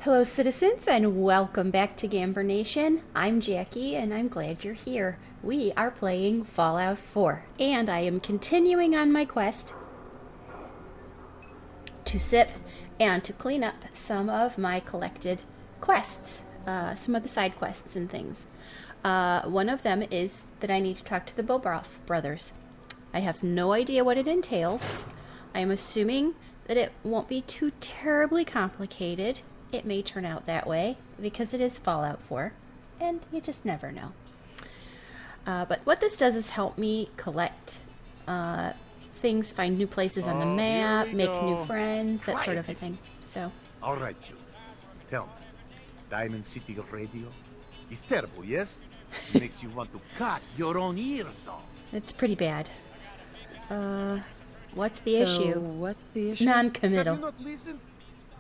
Hello, citizens, and welcome back to Gamber Nation. I'm Jackie, and I'm glad you're here. We are playing Fallout 4, and I am continuing on my quest to sip and to clean up some of my collected quests, some of the side quests and things. One of them is that I need to talk to the Bobarov brothers. I have no idea what it entails. I am assuming that it won't be too terribly complicated. It may turn out that way because it is Fallout 4 and you just never know. But what this does is help me collect things, find new places on the map, make new friends, that sort of a thing. So. All right, you. Tell me, Diamond City Radio is terrible, yes? Makes you want to cut your own ears off. It's pretty bad. What's the issue? What's the issue? Non-committal. Have you not listened?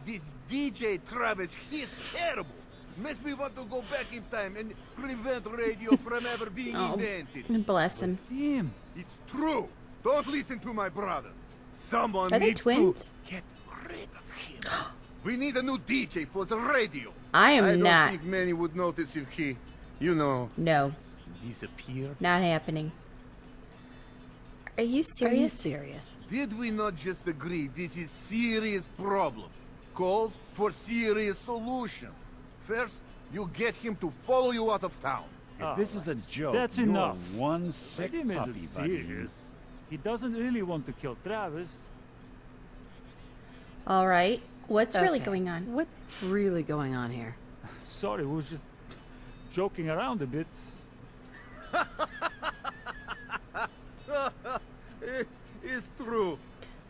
This DJ Travis, he's terrible. Makes me want to go back in time and prevent radio from ever being invented. Bless him. Damn, it's true. Don't listen to my brother. Someone Are they needs twins? to get rid of him. We need a new DJ for the radio. I don't not. think many would notice if he, you know, No, disappear. not happening. Are you Are you serious? serious? Did we not just agree this is serious problem? Calls for serious solution. First, you get him to follow you out of town. Oh, This is a joke. That's You're enough. one sick Tim puppy, isn't buddy. serious. He doesn't really want to kill Travis. All right. What's really Okay. going on? What's really going on here? Sorry, we was just joking around a bit. It's true.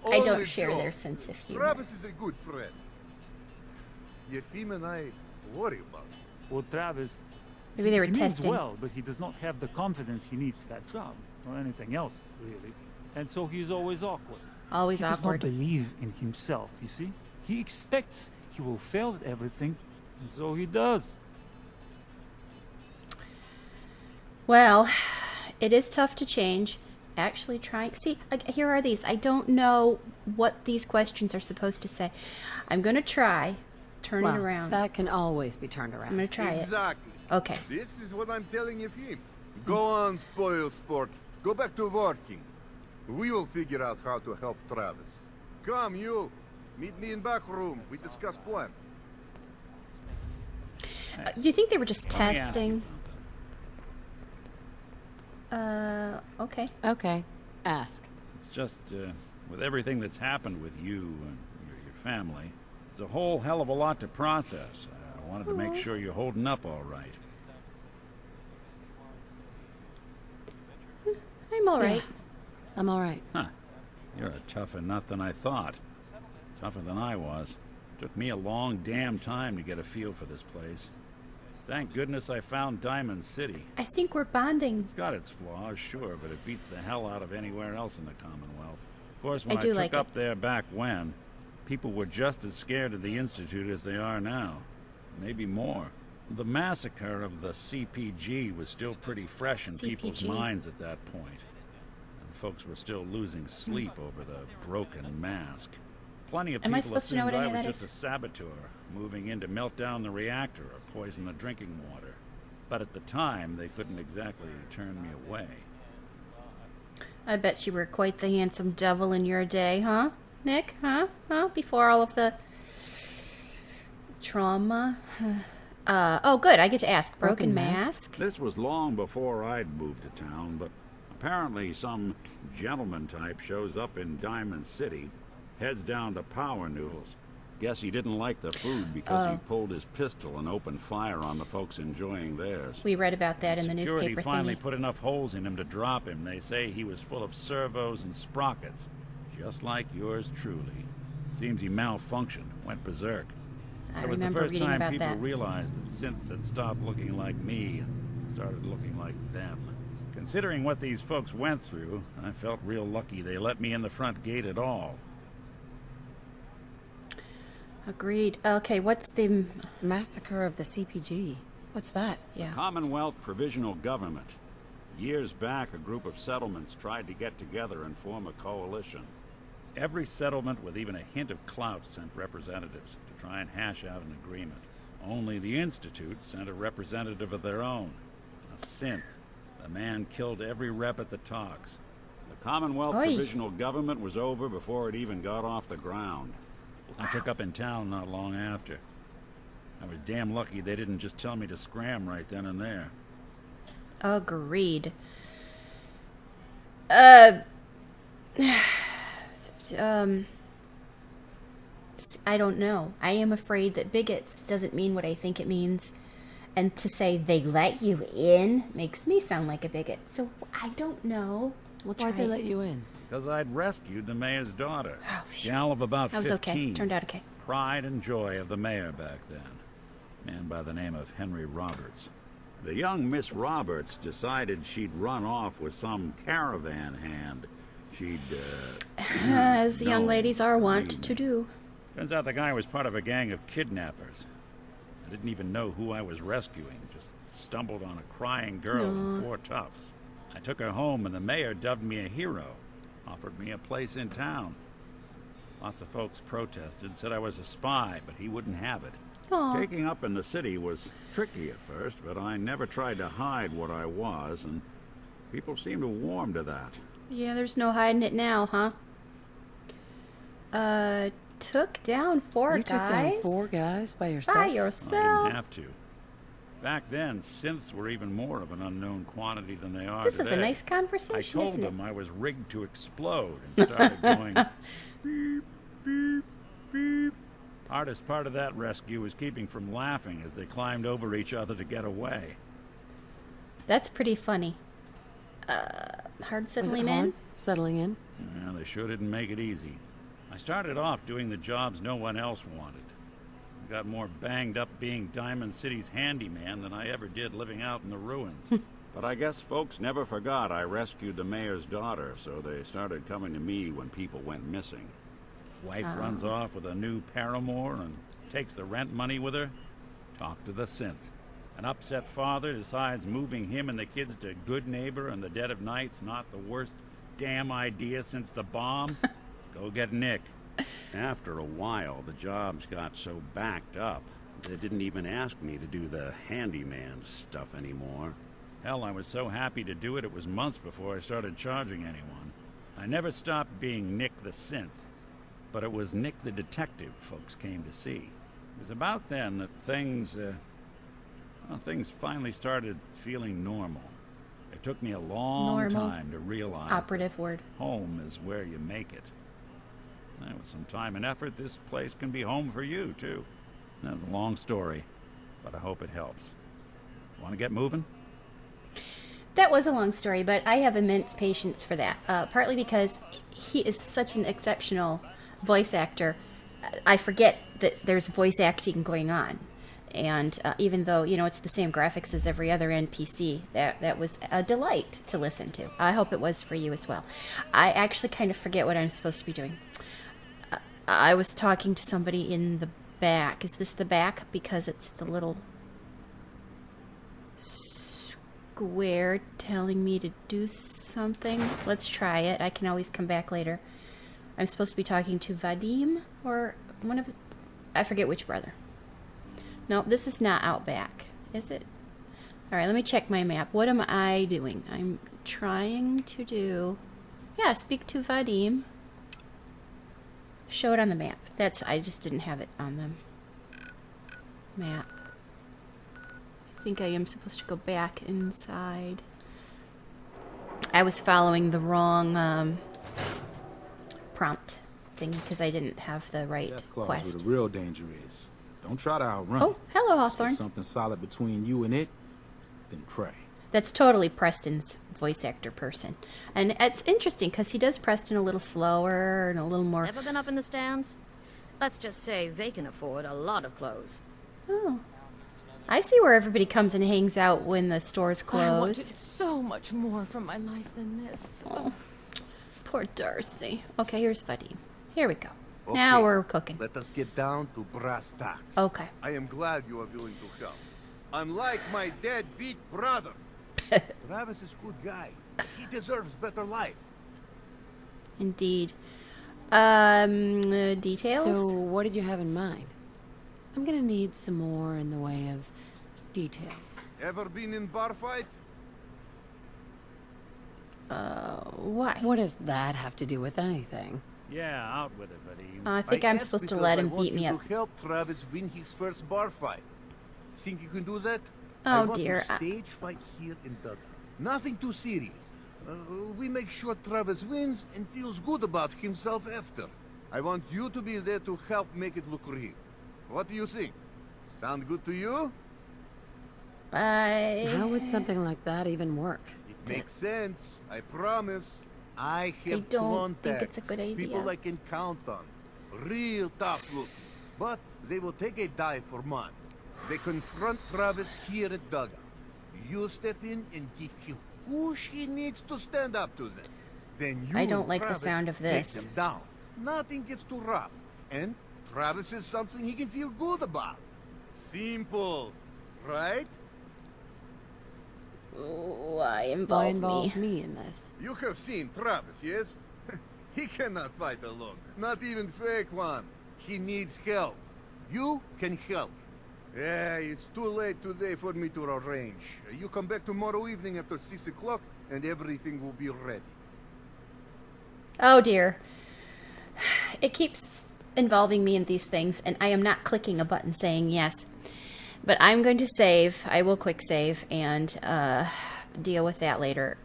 I don't Only share their jokes. sense of humor. Travis is a good friend. Yefim and I worry about him. Well, Travis, Maybe they were he means testing. well, but he does not have the confidence he needs for that job, or anything else, really. And so he's always awkward. Always He does awkward. not believe in himself, you see? He expects he will fail at everything, and so he does. Well, it is tough to change. Actually trying. See, here are these. I don't know what these questions are supposed to say. I'm going to try. Turn it around. That can always be turned I'm around. going to try it. Exactly. Okay. This is what I'm telling Yefim. Go on, spoil sport. Go back to working. We will figure out how to help Travis. Come, you. Meet me in back room. We discuss plan. Do you think they were just Let me ask you testing? something. Okay. Okay, ask. It's just, with everything that's happened with you and your family, it's a whole hell of a lot to process. I wanted to make sure you're holding up all right. I'm all right. I'm all right. Huh. You're a tougher nut than I thought. Tougher than I was. Took me a long damn time to get a feel for this place. Thank goodness I found Diamond City. I think we're bonding. It's got its flaws, sure, but it beats the hell out of anywhere else in the Commonwealth. Of course, I when I, do took like up it. there back when, people were just as scared of the Institute as they are now. Maybe more. The massacre of the CPG was still pretty fresh in people's CPG. minds at that point. And folks were still losing sleep over the broken mask. Plenty of Am I people supposed to know assumed what I any of was that just a is? saboteur, moving in to melt down the reactor or poison the drinking water. But at the time, they couldn't exactly turn me away. I bet you were quite the handsome devil in your day, huh, Nick? Huh? Before all of the trauma. Oh, good. I get to ask. Broken mask? This was long before I'd moved to town, but apparently some gentleman type shows up in Diamond City, heads down to Power Noodles. Guess he didn't like the food because he pulled his pistol and opened fire on the folks enjoying theirs. We read about that in the Security newspaper finally thingy. put enough holes in him to drop him. They say he was full of servos and sprockets, just like yours truly. Seems he malfunctioned, went berserk. I It was the remember first reading time about people that. realized that synths had stopped looking like me and started looking like them. Considering what these folks went through, I felt real lucky they let me in the front gate at all. Agreed. Okay, what's the... Massacre of the CPG. What's that? Yeah. Commonwealth Provisional Government. Years back, a group of settlements tried to get together and form a coalition. Every settlement with even a hint of clout sent representatives to try and hash out an agreement. Only the Institute sent a representative of their own. A synth. The man killed every rep at the talks. The Commonwealth Oy. Provisional Government was over before it even got off the ground. I took up in town not long after. I was damn lucky they didn't just tell me to scram right then and there. Agreed. I don't know. I am afraid that bigots doesn't mean what I think it means. And to say they let you in makes me sound like a bigot. So I don't know. We'll try. Why'd they let you in? Because I'd rescued the mayor's daughter. Oh, Gal of about that was 15. okay. Turned out okay. Pride and joy of the mayor back then. Man by the name of Henry Roberts. The young Miss Roberts decided she'd run off with some caravan hand. She'd, As young no, ladies are wont believe to me. do. Turns out the guy was part of a gang of kidnappers. I didn't even know who I was rescuing. Just stumbled on a crying girl and 4 toughs. I took her home and the mayor dubbed me a hero. Offered me a place in town. Lots of folks protested, said I was a spy, but he wouldn't have it. Aw. Taking up in the city was tricky at first, but I never tried to hide what I was, and people seemed to warm to that. Yeah, there's no hiding it now, huh? Took down 4 You guys? took down 4 guys by yourself? By I yourself? didn't have to. Back then, synths were even more of an unknown quantity than they are This today. is a nice I conversation, told isn't it? them I was rigged to explode and started going beep, beep, beep. Hardest part of that rescue was keeping from laughing as they climbed over each other to get away. That's pretty funny. Hard Was settling it hard in? settling in? Well, they sure didn't make it easy. I started off doing the jobs no one else wanted. I got more banged up being Diamond City's handyman than I ever did living out in the ruins. But I guess folks never forgot I rescued the mayor's daughter, so they started coming to me when people went missing. Wife runs off with a new paramour and takes the rent money with her. Talk to the synth. An upset father decides moving him and the kids to Good Neighbor in the dead of night's not the worst damn idea since the bomb. Go get Nick. After a while, the jobs got so backed up, they didn't even ask me to do the handyman stuff anymore. Hell, I was so happy to do it, it was months before I started charging anyone. I never stopped being Nick the Synth, but it was Nick the Detective folks came to see. It was about then that things finally started feeling normal. It took me a long Normal. time to realize Operative word. home is where you make it. And with some time and effort, this place can be home for you, too. That's a long story, but I hope it helps. Want to get moving? That was a long story, but I have immense patience for that. Partly because he is such an exceptional voice actor. I forget that there's voice acting going on. And even though, it's the same graphics as every other NPC, that was a delight to listen to. I hope it was for you as well. I actually kind of forget what I'm supposed to be doing. I was talking to somebody in the back. Is this the back? Because it's the little square telling me to do something. Let's try it. I can always come back later. I'm supposed to be talking to Vadim or one of... I forget which brother. No, this is not out back, is it? All right, let me check my map. What am I doing? I'm trying to do... Yeah, speak to Vadim. Show it on the map. I just didn't have it on the map. I think I am supposed to go back inside. I was following the wrong prompt thing because I didn't have the right Death claws quest. where the real danger is. Don't try to outrun Oh, it. hello, If Hawthorne. there's something solid between you and it, then pray. That's totally Preston's voice actor person. And it's interesting because he does Preston a little slower and a little more... Ever been up in the stands? Let's just say they can afford a lot of clothes. Oh. I see where everybody comes and hangs out when the stores I wanted close. so much more from my life than this. Oh, poor Darcy. Okay, here's Vadim. Here we go. Now Okay, we're cooking. Let us get down to brass tacks. Okay. I am glad you are willing to help. Unlike my deadbeat brother, Travis is a good guy. He deserves better life. Indeed. Details? So, what did you have in mind? I'm gonna need some more in the way of details. Ever been in BARFIGHT? Why? What does that have to do with anything? Yeah, out with it, buddy. I think I'm asked supposed to because let I him want beat me you up. to help Travis win his first bar fight. Think you can do that? Oh, I want dear. to stage fight here in Dugout. Nothing too serious. We make sure Travis wins and feels good about himself after. I want you to be there to help make it look real. What do you think? Sound good to you? How would something like that even work? It makes sense. I promise. I have don't think contacts. it's a good idea. People I can count on. Real tough looking. But they will take a dive for money. They confront Travis here at Dugout. You step in and give him push he needs to stand up to them. Then you I don't and like the Travis sound of this. take them down. Nothing gets too rough. And Travis is something he can feel good about. Simple, right? Why Why involve involve me? me in this? You have seen Travis, yes? He cannot fight alone. Not even fake one. He needs help. You can help. Yeah, it's too late today for me to arrange. You come back tomorrow evening after 6 o'clock and everything will be ready. Oh dear. It keeps involving me in these things, and I am not clicking a button saying yes. But I'm going to save. I will quick save and deal with that later.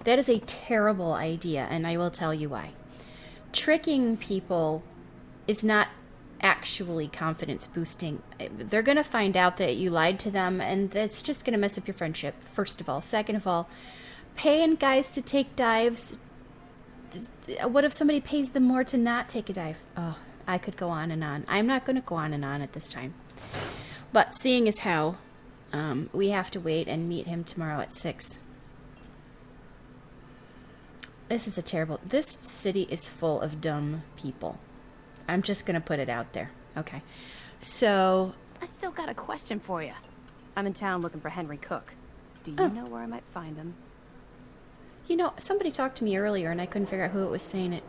That is a terrible idea, and I will tell you why. Tricking people is not actually confidence boosting. They're going to find out that you lied to them, and that's just going to mess up your friendship, first of all. Second of all, paying guys to take dives. What if somebody pays them more to not take a dive? Oh, I could go on and on. I'm not going to go on and on at this time. But seeing as how, we have to wait and meet him tomorrow at 6. This is a terrible... This city is full of dumb people. I'm just going to put it out there. Okay. So... I've still got a question for you. I'm in town looking for Henry Cook. Do you know where I might find him? You know, somebody talked to me earlier and I couldn't figure out who it was saying it.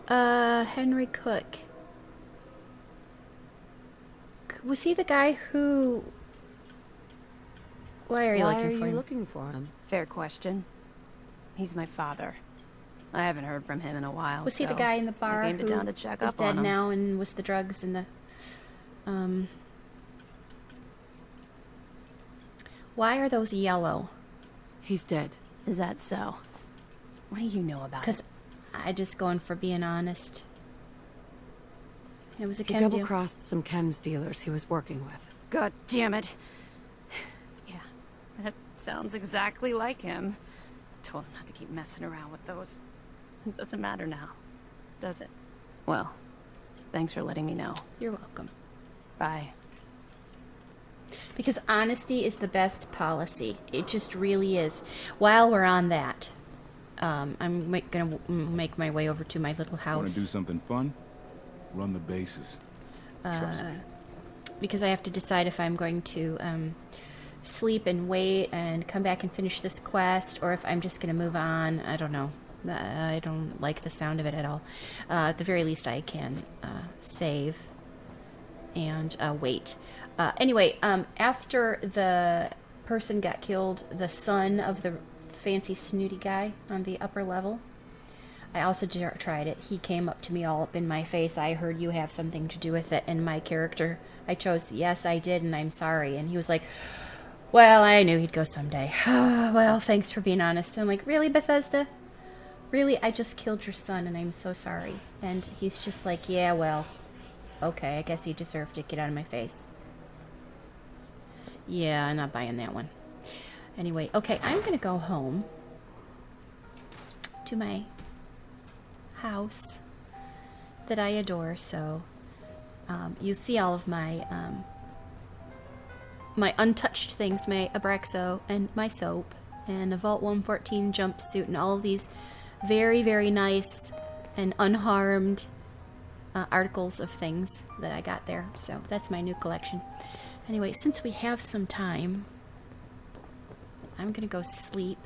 Henry Cook. Was he the guy who... Why are you looking for him? Fair question. He's my father. I haven't heard from him in a while. Was he the so guy in the bar I came to who town to check is up dead on him. now and was the drugs and the... Why are those yellow? He's dead. Is that so? What do you know about it? Because I just going for being honest. It was a He chem deal. double-crossed some chems dealers he was working with. God damn it. Yeah, that sounds exactly like him. Told him not to keep messing around with those. It doesn't matter now, does it? Well, thanks for letting me know. You're welcome. Bye. Because honesty is the best policy. It just really is. While we're on that, I'm going to make my way over to my little house. Want to do something fun? Run the bases. Trust me. Because I have to decide if I'm going to sleep and wait and come back and finish this quest, or if I'm just going to move on. I don't know. I don't like the sound of it at all. At the very least, I can save and wait. Anyway, after the person got killed, the son of the fancy snooty guy on the upper level, I also tried it. He came up to me all up in my face. I heard you have something to do with it. And my character, I chose, yes, I did, and I'm sorry. And he was like, well, I knew he'd go someday. Well, thanks for being honest. And I'm like, really, Bethesda? Really? I just killed your son, and I'm so sorry. And he's just like, yeah, well, okay, I guess you deserve to get out of my face. Yeah, I'm not buying that one. Anyway, okay, I'm going to go home to my house that I adore. So you see all of my my untouched things, my Abraxo and my soap and a Vault 114 jumpsuit and all of these very, very nice and unharmed articles of things that I got there. So that's my new collection. Anyway, since we have some time, I'm gonna go sleep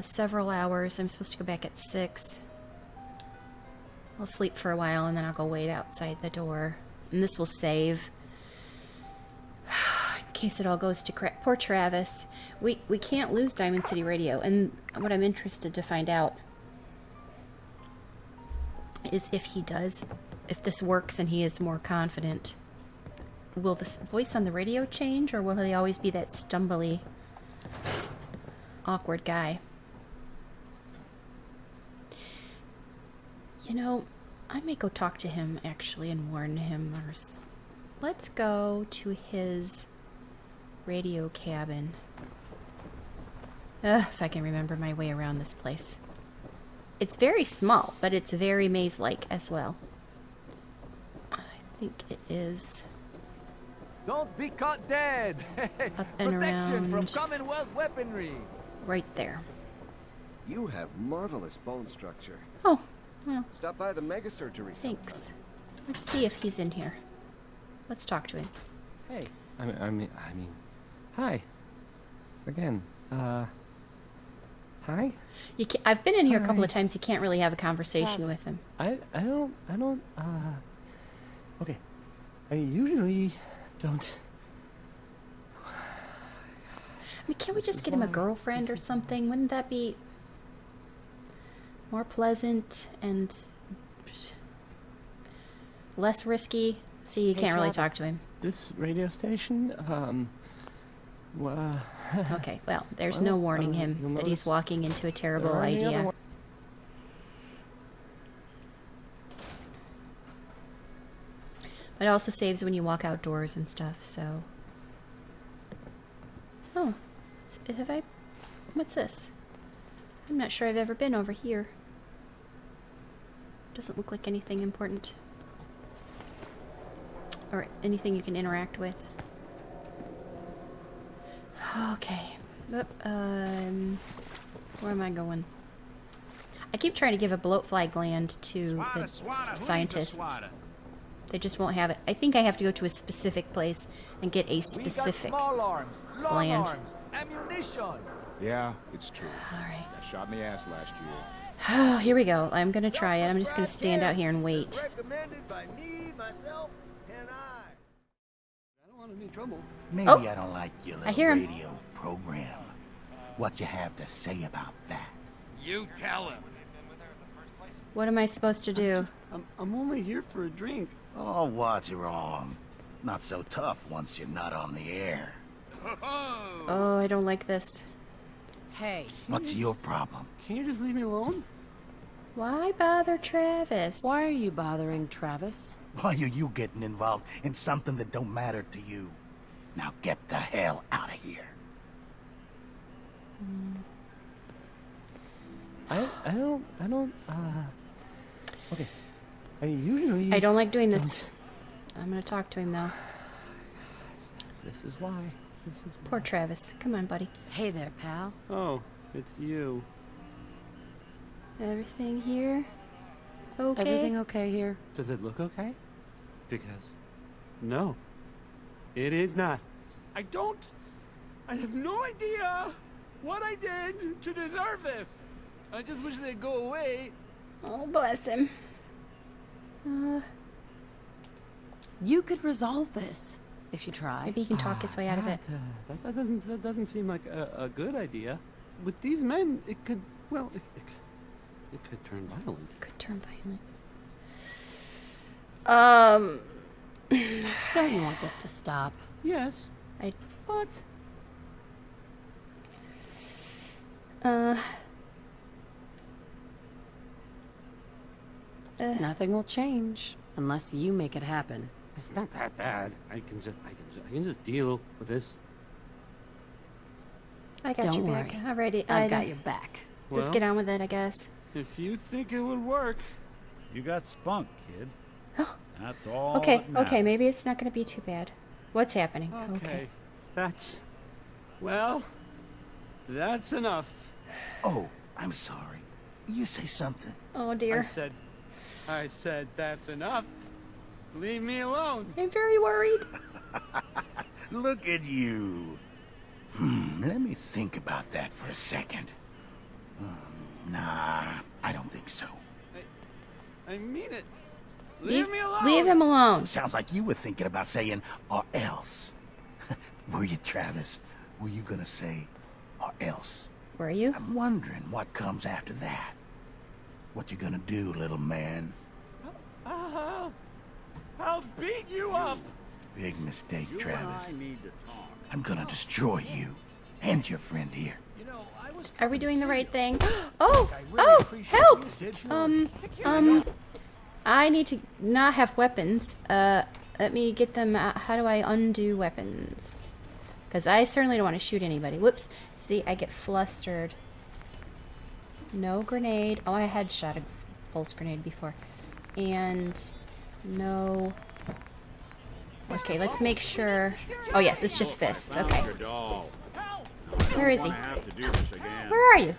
several hours. I'm supposed to go back at 6. I'll sleep for a while and then I'll go wait outside the door. And this will save. In case it all goes to crap. Poor Travis. We can't lose Diamond City Radio. And what I'm interested to find out is if he does, if this works and he is more confident, will the voice on the radio change, or will he always be that stumbly, awkward guy? You know, I may go talk to him, actually, and warn him. Or let's go to his radio cabin. If I can remember my way around this place. It's very small, but it's very maze-like as well. I think it is... Don't be caught dead! Up and Protection from around. Commonwealth weaponry! Right there. You have marvelous bone structure. Oh, well, Stop by the mega surgery thanks. sometime. Let's see if he's in here. Let's talk to him. Hey, I mean, hi. Again, hi? You can't, I've been in here a couple Hi. of times. You can't really have a conversation Travis. with him. I don't, okay. I usually don't. I mean, can't we just get him a girlfriend or something? Wouldn't that be more pleasant and less risky? See, you Hey, can't really Travis. talk to him. This radio station, Okay, well, there's Well, no warning you'll him that he's notice walking into a terrible there are any other idea. one- But it also saves when you walk outdoors and stuff, so... Oh, have I... What's this? I'm not sure I've ever been over here. Doesn't look like anything important. Or anything you can interact with. Okay. Where am I going? I keep trying to give a bloat-fly gland to the scientists. They just won't have it. I think I have to go to a specific place and get a specific small arms, long gland. arms, ammunition. Yeah, it's true. Alright. Got shot in the ass last year. Oh, here we go. I'm gonna try it. I'm just gonna stand out here and wait. Recommended by me, myself, and I. I don't want any trouble. Maybe Oh, I don't like your I little hear him. radio program. What you have to say about that? You tell him. What am I supposed to do? I'm only here for a drink. Oh, what's wrong? Not so tough once you're not on the air. Oh, I don't like this. Hey. What's your problem? Can you just leave me alone? Why bother Travis? Why are you bothering Travis? Why are you getting involved in something that don't matter to you? Now get the hell out of here. I don't, okay. I usually... I don't like doing this. I'm gonna talk to him though. This is why. This is Poor Travis. Come on, buddy. Hey there, pal. Oh, it's you. Everything here? Okay. Everything okay here? Does it look okay? Because, no, it is not. I have no idea what I did to deserve this. I just wish they'd go away. Oh, bless him. You could resolve this if you try. Maybe he can talk his way out of it. That doesn't seem like a good idea. With these men, it could, well, it could turn violent. It could turn violent. Don't you want this to stop? Yes, but Nothing will change unless you make it happen. it's not that bad. I can just deal with this. I got Don't your back. worry. Already. I've got your back. Just get on with it, I guess. If you think it would work. You got spunk, kid. That's all. Okay, that matters. okay, maybe it's not going to be too bad. What's happening? Okay. That's enough. Oh, I'm sorry. You say something. Oh, dear. I said that's enough. Leave me alone. I'm very worried. Look at you. Let me think about that for a second. Nah, I don't think so. I mean it. Leave me alone. Leave him alone. Sounds like you were thinking about saying, or else. Were you, Travis? Were you gonna say, or else? Were you? I'm wondering what comes after that. What you gonna do, little man? I'll beat you up. Big mistake, You Travis. and I need to talk. I'm gonna destroy you. And your friend here. You know, I was Are we doing the right thing? Oh! Oh! Help! I need to not have weapons. Let me get them out. How do I undo weapons? Because I certainly don't want to shoot anybody. Whoops. See, I get flustered. No grenade. Oh, I had shot a pulse grenade before. And no... Okay, let's make sure... Oh, yes, it's just fists. Okay. Your doll. Where is he? Have to do this again. Where are you?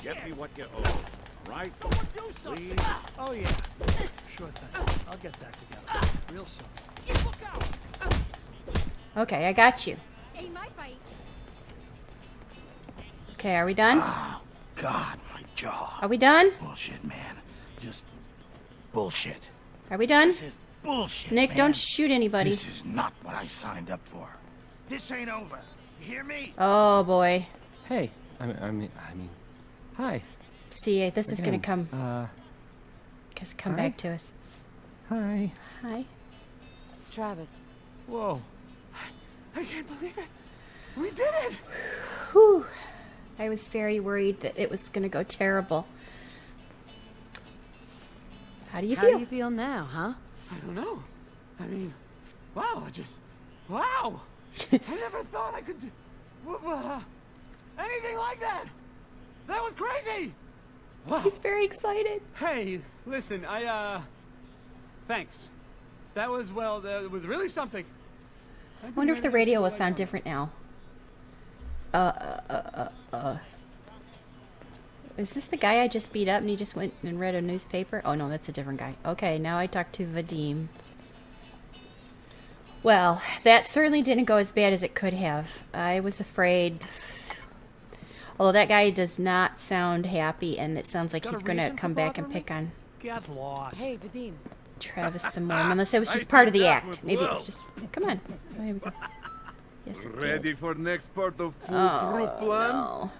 Get me what you owe. Right? Please. Oh, yeah. Sure thing. I'll get that together. Real soon. Okay, I got you. Ain't my fight. Okay, are we done? Oh, God, my jaw. Are we done? Bullshit, man. Just bullshit. Are we done? This is bullshit, Nick, man. don't shoot anybody. This is not what I signed up for. This ain't over. You hear me? Oh, boy. Hey, I mean, hi. See, this is gonna Again, come... come hi? back to us. Hi. Hi. Travis. Whoa. I can't believe it. We did it. Whew. I was very worried that it was gonna go terrible. How do you How feel? do you feel now, huh? I don't know. I mean, wow, wow. I never thought I could do anything like that. That was crazy. Wow. He's very excited. Hey, listen, thanks. That was, well, that was really something. I wonder if the radio will sound different now. Is this the guy I just beat up and he just went and read a newspaper? Oh no, that's a different guy. Okay, now I talk to Vadim. Well, that certainly didn't go as bad as it could have. I was afraid. Although that guy does not sound happy, and it sounds like he's going to come back and pick on Get lost. Hey, Vadim. Travis some more. Unless it was just part of the act. Maybe it was just... Come on. Oh, here we go. Yes, it Ready did. for next part of Foolproof Oh, Plan? no.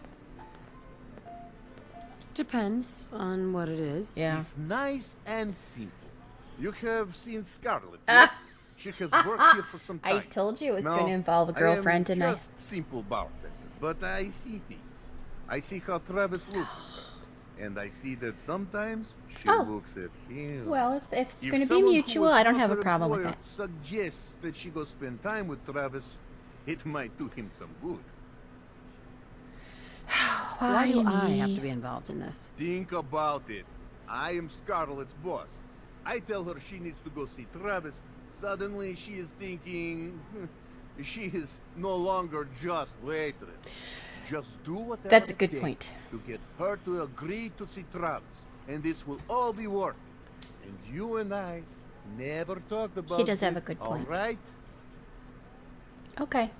Depends on what it is. Yeah. It's nice and simple. You have seen Scarlet, yes? She has worked here for some time. I told you it was Now, going to involve a girlfriend, I didn't am I? just simple bartender, but I see things. I see how Travis looks at her, and I see that sometimes she Oh. looks at him. Well, if it's If going to be someone who mutual, was I don't not have a her problem with employer that. suggests that she go spend time with Travis, it might do him some good. Why do I have me? to be involved in this? Think about it. I am Scarlett's boss. I tell her she needs to go see Travis. Suddenly she is thinking she is no longer just waitress. Just do whatever That's a it good takes point. to get her to agree to see Travis, and this will all be worth it. And you and I never talked about does have a this, good all point. right? Okay.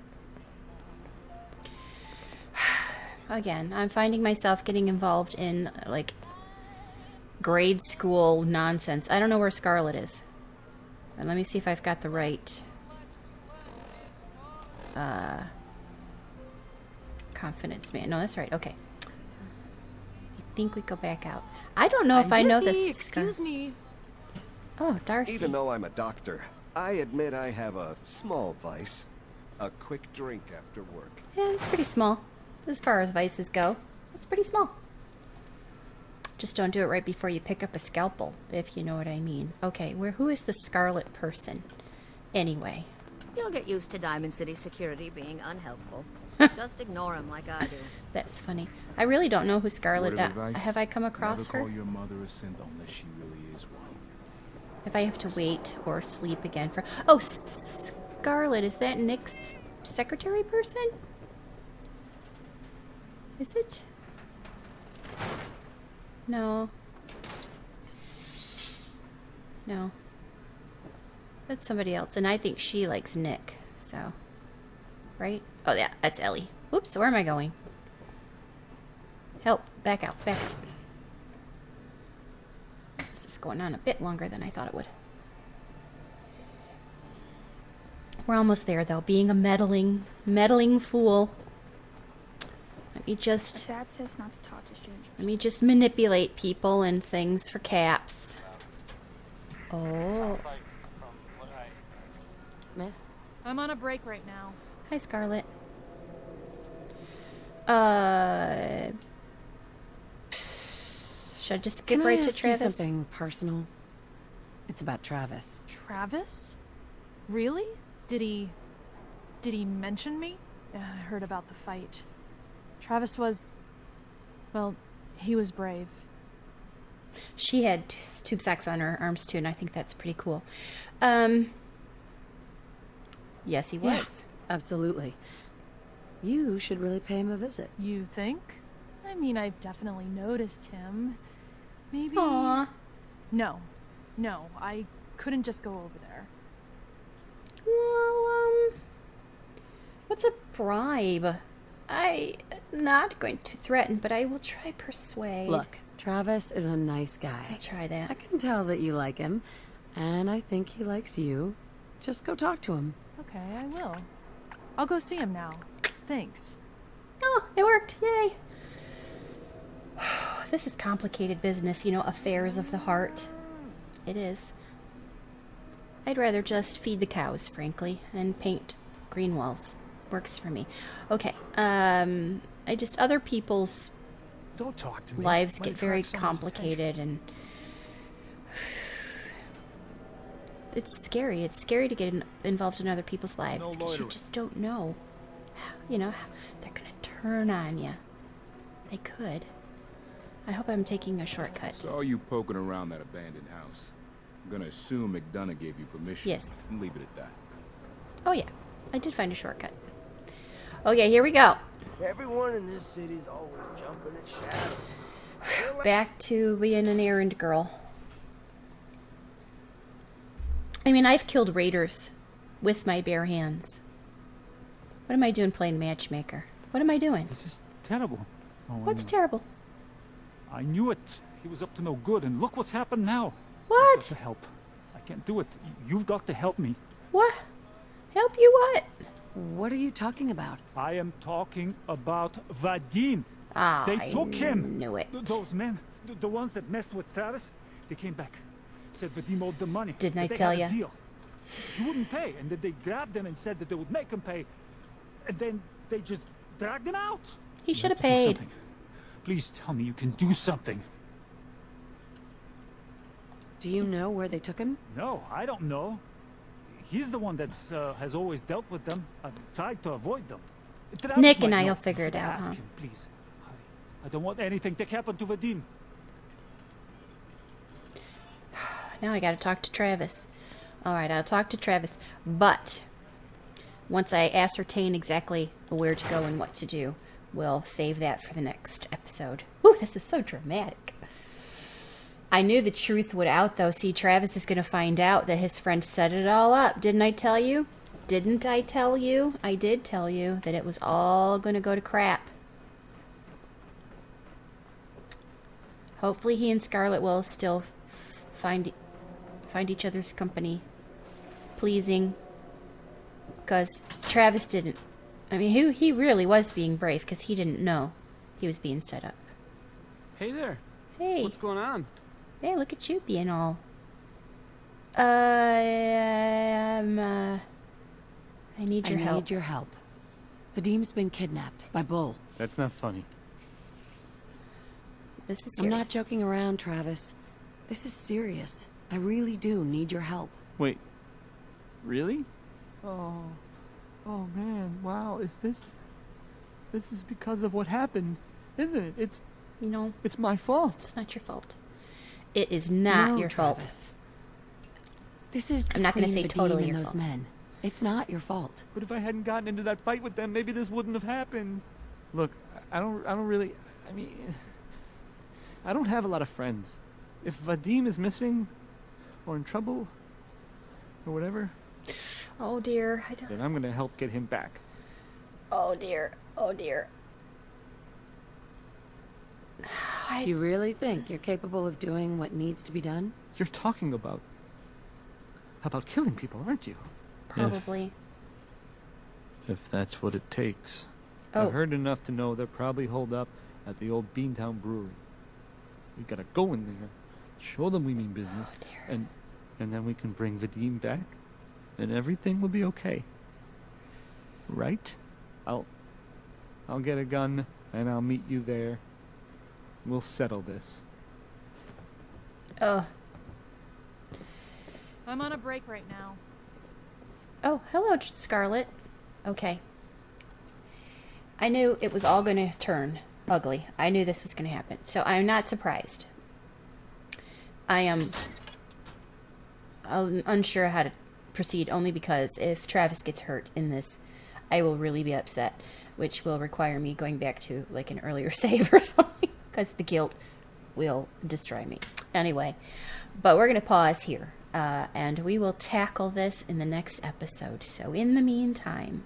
Again, I'm finding myself getting involved in, like, grade school nonsense. I don't know where Scarlet is. And let me see if I've got the right... confidence man. No, that's right. Okay. I think we go back out. I don't know if I know this. Excuse me. Oh, Darcy. Even though I'm a doctor, I admit I have a small vice. A quick drink after work. Yeah, it's pretty small. As far as vices go, it's pretty small. Just don't do it right before you pick up a scalpel, if you know what I mean. Okay, who is the Scarlet person? Anyway. You'll get used to Diamond City security being unhelpful. Just ignore him like I do. That's funny. I really don't know who Scarlet Word of advice, have I come across never her? call your mother a simp unless she really is one. If I have to wait or sleep again for... Oh, Scarlet, is that Nick's secretary person? Is it? No. No. That's somebody else, and I think she likes Nick, so... Right? Oh, yeah, that's Ellie. Whoops, where am I going? Help. Back out, back out. This is going on a bit longer than I thought it would. We're almost there, though. Being a meddling fool. Let me just... Dad says not to talk to strangers. Let me just manipulate people and things for caps. Oh. Miss? I'm on a break right now. Hi, Scarlet. Should I just skip right to Travis? Can I ask you something personal? It's about Travis. Travis? Really? Did he mention me? I heard about the fight. Travis was... well, he was brave. She had tube socks on her arms too, and I think that's pretty cool. Yes, he was. Yes, absolutely. You should really pay him a visit. You think? I mean, I've definitely noticed him. Maybe... Aww. No, I couldn't just go over there. Well, what's a bribe? I'm not going to threaten, but I will try persuade. Look, Travis is a nice guy. I'll try that. I can tell that you like him, and I think he likes you. Just go talk to him. Okay, I will. I'll go see him now. Thanks. Oh, it worked. Yay. This is complicated business, you know, affairs of the heart. It is. I'd rather just feed the cows, frankly, and paint green walls. Works for me. Okay. Other people's Don't talk to me. lives Might get very attract someone's complicated, and it's scary. It's scary to get involved in other people's lives because you just don't know. You know, they're gonna turn on you. They could. I hope I'm taking a shortcut. Saw you poking around that abandoned house. I'm gonna assume McDonough gave you permission. Yes. And leave it at that. Oh yeah, I did find a shortcut. Okay, here we go. Everyone in this city's always jumping at shadows. Back to being an errand girl. I mean, I've killed raiders with my bare hands. What am I doing playing matchmaker? What am I doing? This is terrible. Oh, What's terrible? I knew it. He was up to no good, and look what's happened now. What? I've got to help. I can't do it. You've got to help me. What? Help you what? What are you talking about? I am talking about Vadim. Ah, They took him. I knew it. Those men, the ones that messed with Travis, they came back. Said Vadim owed them money. Didn't I But they tell had a ya? deal. He wouldn't pay, and then they grabbed him and said that they would make him pay. And then they just dragged him out. He should have You have to do paid. something. Please tell me you can do something. Do you know where they took him? No, I don't know. He's the one that has always dealt with them. I've tried to avoid them. Travis Nick and might I know. will figure it You should out, Ask huh? him, please. I don't want anything to happen to Vadim. Now I gotta talk to Travis. Alright, I'll talk to Travis. But once I ascertain exactly where to go and what to do, we'll save that for the next episode. Whew, this is so dramatic. I knew the truth would out, though. See, Travis is going to find out that his friend set it all up. Didn't I tell you? Didn't I tell you? I did tell you that it was all going to go to crap. Hopefully he and Scarlet will still find each other's company pleasing. Because Travis didn't. I mean, he really was being brave because he didn't know he was being set up. Hey there. Hey. What's going on? Hey, look at you being all... I need your help. I need your help. Vadim's been kidnapped by Bull. That's not funny. This is serious. I'm not joking around, Travis. This is serious. I really do need your help. Wait. Really? Oh man, wow, this is because of what happened, isn't it? No. It's my fault. It's not your fault. It is not No, your Travis. fault. This is I'm not going to say between Vadim totally and your those fault. men. It's not your fault. But if I hadn't gotten into that fight with them, maybe this wouldn't have happened. Look, I don't really, I mean, I don't have a lot of friends. If Vadim is missing or in trouble or whatever, Oh dear. then I'm going to help get him back. Oh dear. Oh dear. You really think you're capable of doing what needs to be done? You're talking about killing people, aren't you? Probably. If that's what it takes. Oh. I've heard enough to know they're probably holed up at the old Beantown Brewery. We gotta go in there, show them we mean business, and then we can bring Vadim back, and everything will be okay. Right? I'll get a gun, and I'll meet you there. We'll settle this. Oh. I'm on a break right now. Oh, hello, Scarlet. Okay. I knew it was all going to turn ugly. I knew this was going to happen. So I'm not surprised. I am unsure how to proceed, only because if Travis gets hurt in this, I will really be upset, which will require me going back to like an earlier save or something, because the guilt will destroy me. Anyway, but we're going to pause here, and we will tackle this in the next episode. So in the meantime,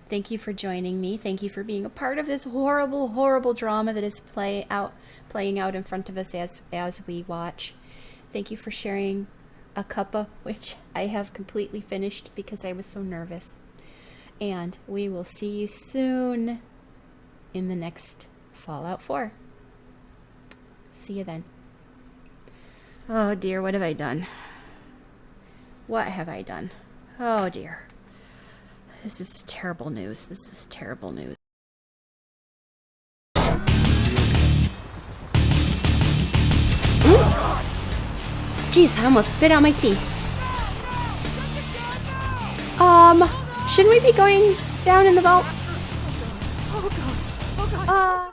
thank you for joining me. Thank you for being a part of this horrible, horrible drama that is playing out in front of us as we watch. Thank you for sharing a cuppa, which I have completely finished because I was so nervous. And we will see you soon in the next Fallout 4. See you then. Oh dear, what have I done? What have I done? Oh dear. This is terrible news. This is terrible news. Jeez, I almost spit out my tea. Shouldn't we be going down in the vault? Oh god.